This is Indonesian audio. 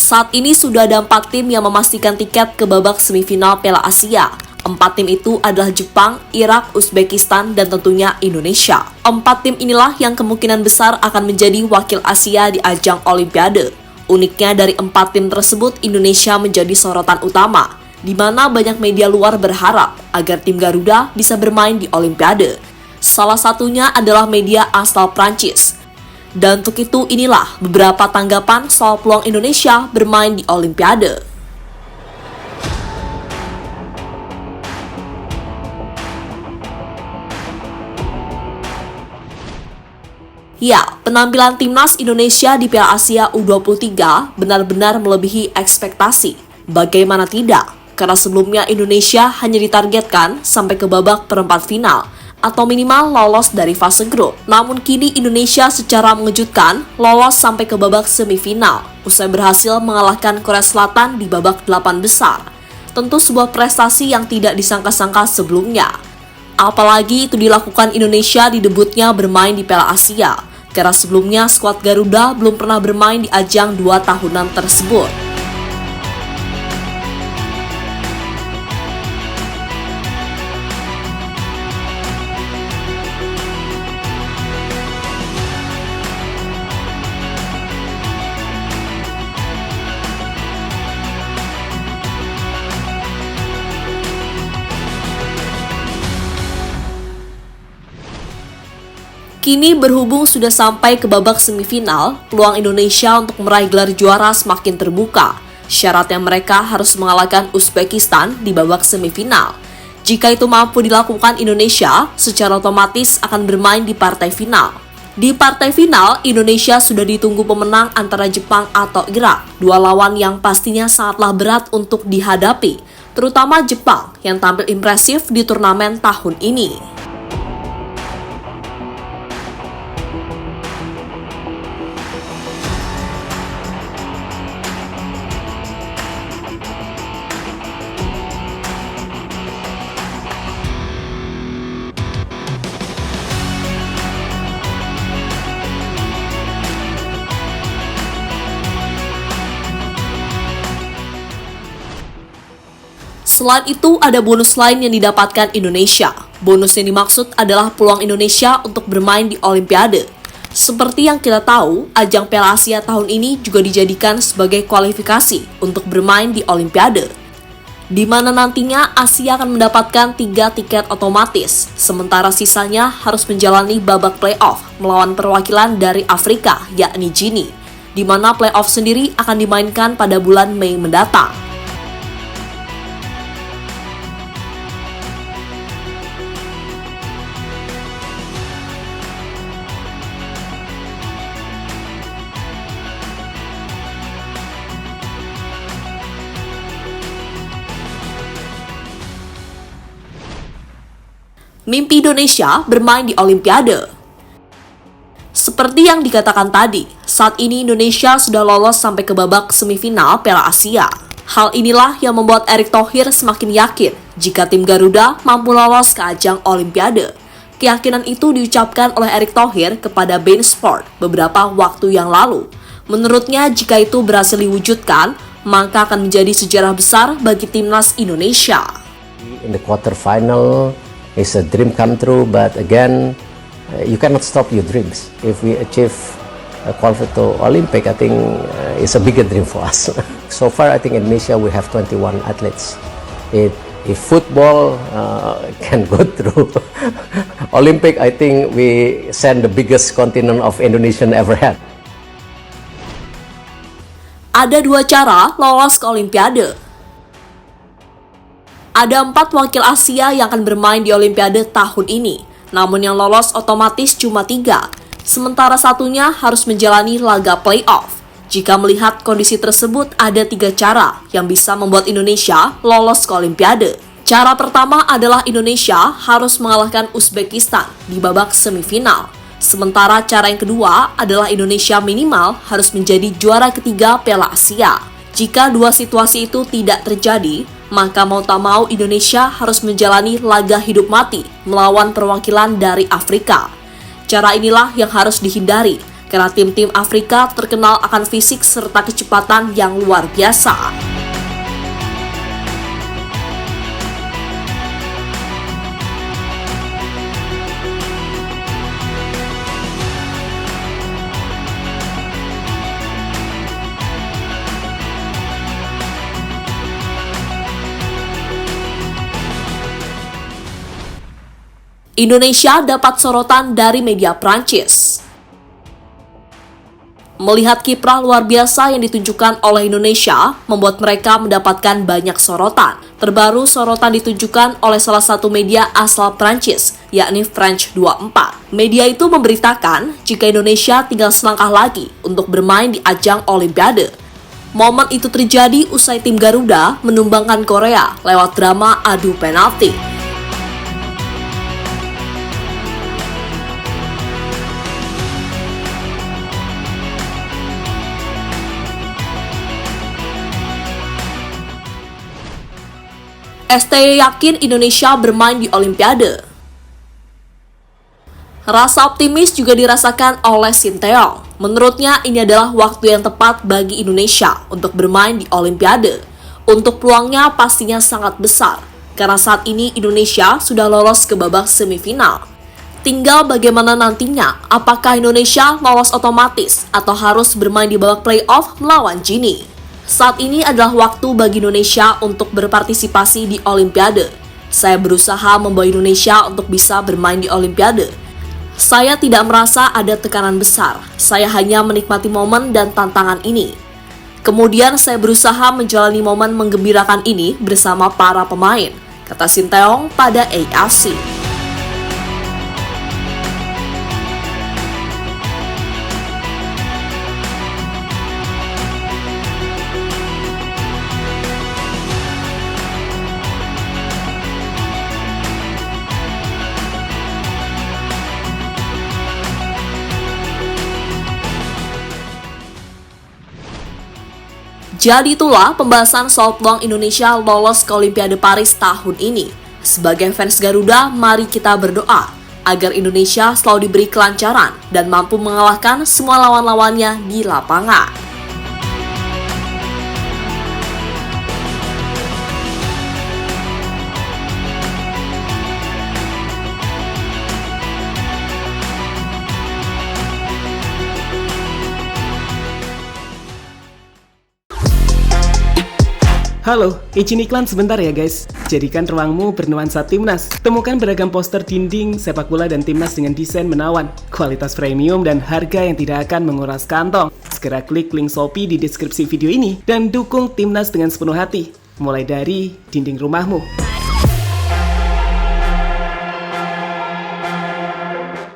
Saat ini sudah ada 4 tim yang memastikan tiket ke babak semifinal Piala Asia. 4 tim itu adalah Jepang, Irak, Uzbekistan, dan tentunya Indonesia. 4 tim inilah yang kemungkinan besar akan menjadi wakil Asia di ajang Olimpiade. Uniknya dari 4 tim tersebut, Indonesia menjadi sorotan utama, di mana banyak media luar berharap agar tim Garuda bisa bermain di Olimpiade. Salah satunya adalah media asal Prancis. Dan untuk itu inilah beberapa tanggapan soal peluang Indonesia bermain di Olimpiade. Ya, penampilan timnas Indonesia di Piala Asia U23 benar-benar melebihi ekspektasi. Bagaimana tidak? Karena sebelumnya Indonesia hanya ditargetkan sampai ke babak perempat final atau minimal lolos dari fase grup. Namun kini Indonesia secara mengejutkan lolos sampai ke babak semifinal usai berhasil mengalahkan Korea Selatan di babak 8 besar. Tentu sebuah prestasi yang tidak disangka-sangka sebelumnya. Apalagi itu dilakukan Indonesia di debutnya bermain di Piala Asia, karena sebelumnya skuad Garuda belum pernah bermain di ajang 2 tahunan tersebut. Kini berhubung sudah sampai ke babak semifinal, peluang Indonesia untuk meraih gelar juara semakin terbuka. Syaratnya mereka harus mengalahkan Uzbekistan di babak semifinal. Jika itu mampu dilakukan Indonesia, secara otomatis akan bermain di partai final. Di partai final, Indonesia sudah ditunggu pemenang antara Jepang atau Irak, dua lawan yang pastinya sangatlah berat untuk dihadapi, terutama Jepang yang tampil impresif di turnamen tahun ini. Selain itu, ada bonus lain yang didapatkan Indonesia. Bonus yang dimaksud adalah peluang Indonesia untuk bermain di Olimpiade. Seperti yang kita tahu, ajang Piala Asia tahun ini juga dijadikan sebagai kualifikasi untuk bermain di Olimpiade, di mana nantinya Asia akan mendapatkan 3 tiket otomatis, sementara sisanya harus menjalani babak playoff melawan perwakilan dari Afrika, yakni Gini, di mana playoff sendiri akan dimainkan pada bulan Mei mendatang. Mimpi Indonesia bermain di Olimpiade. Seperti yang dikatakan tadi, saat ini Indonesia sudah lolos sampai ke babak semifinal Piala Asia. Hal inilah yang membuat Erick Thohir semakin yakin jika tim Garuda mampu lolos ke ajang Olimpiade. Keyakinan itu diucapkan oleh Erick Thohir kepada beIN Sport beberapa waktu yang lalu. Menurutnya, jika itu berhasil diwujudkan, maka akan menjadi sejarah besar bagi timnas Indonesia. In the quarter final, it's a dream come true, but again, you cannot stop your dreams. If we achieve a qualify to Olympic, I think it's a bigger dream for us. So far, I think in Indonesia we have 21 athletes. If football can go through Olympic, I think we send the biggest continent of Indonesia ever had. Ada 2 cara lolos ke Olimpiade. Ada 4 wakil Asia yang akan bermain di Olimpiade tahun ini, namun yang lolos otomatis cuma 3, sementara satunya harus menjalani laga playoff. Jika melihat kondisi tersebut, ada 3 cara yang bisa membuat Indonesia lolos ke Olimpiade. Cara pertama adalah Indonesia harus mengalahkan Uzbekistan di babak semifinal. Sementara cara yang kedua adalah Indonesia minimal harus menjadi juara ketiga Piala Asia. Jika dua situasi itu tidak terjadi, maka mau tak mau Indonesia harus menjalani laga hidup mati melawan perwakilan dari Afrika. Cara inilah yang harus dihindari, karena tim-tim Afrika terkenal akan fisik serta kecepatan yang luar biasa. Indonesia dapat sorotan dari media Prancis. Melihat kiprah luar biasa yang ditunjukkan oleh Indonesia, membuat mereka mendapatkan banyak sorotan. Terbaru sorotan ditunjukkan oleh salah satu media asal Prancis, yakni French 24. Media itu memberitakan jika Indonesia tinggal selangkah lagi untuk bermain di ajang Olimpiade. Momen itu terjadi usai tim Garuda menumbangkan Korea lewat drama adu penalti. STY yakin Indonesia bermain di Olimpiade. Rasa optimis juga dirasakan oleh Sinteyong. Menurutnya ini adalah waktu yang tepat bagi Indonesia untuk bermain di Olimpiade. Untuk peluangnya pastinya sangat besar, karena saat ini Indonesia sudah lolos ke babak semifinal. Tinggal bagaimana nantinya, apakah Indonesia lolos otomatis atau harus bermain di babak playoff melawan Gini. Saat ini adalah waktu bagi Indonesia untuk berpartisipasi di Olimpiade. Saya berusaha membawa Indonesia untuk bisa bermain di Olimpiade. Saya tidak merasa ada tekanan besar. Saya hanya menikmati momen dan tantangan ini. Kemudian saya berusaha menjalani momen menggembirakan ini bersama para pemain, kata Sinteyong pada AFC. Jadi itulah pembahasan soal peluang Indonesia lolos ke Olimpiade Paris tahun ini. Sebagai fans Garuda, mari kita berdoa agar Indonesia selalu diberi kelancaran dan mampu mengalahkan semua lawan-lawannya di lapangan. Halo, izin iklan sebentar ya guys. Jadikan ruangmu bernuansa Timnas. Temukan beragam poster dinding, sepak bola dan Timnas dengan desain menawan, kualitas premium dan harga yang tidak akan menguras kantong. Segera klik link Shopee di deskripsi video ini dan dukung Timnas dengan sepenuh hati. Mulai dari dinding rumahmu.